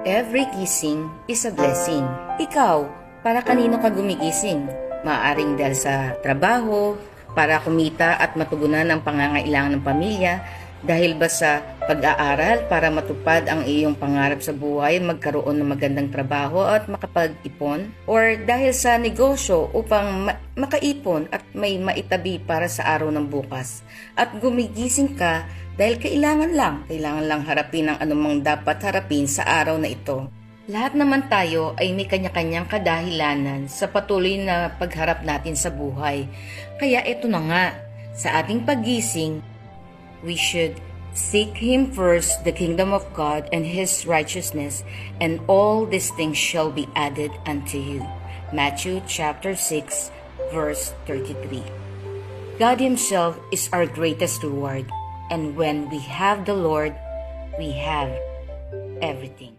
Every gising is a blessing. Ikaw, para kanino ka gumigising? Maaaring dahil sa trabaho, para kumita at matugunan ang pangangailangan ng pamilya, dahil ba sa pag-aaral para matupad ang iyong pangarap sa buhay, magkaroon ng magandang trabaho at makapag-ipon? Or dahil sa negosyo upang makaipon at may maitabi para sa araw ng bukas? At gumigising ka dahil kailangan lang harapin ang anumang dapat harapin sa araw na ito. Lahat naman tayo ay may kanya-kanyang kadahilanan sa patuloy na pagharap natin sa buhay. Kaya ito na nga, sa ating paggising, we should seek Him first, the kingdom of God and His righteousness, and all these things shall be added unto you. Matthew chapter 6, verse 33. God Himself is our greatest reward, and when we have the Lord, we have everything.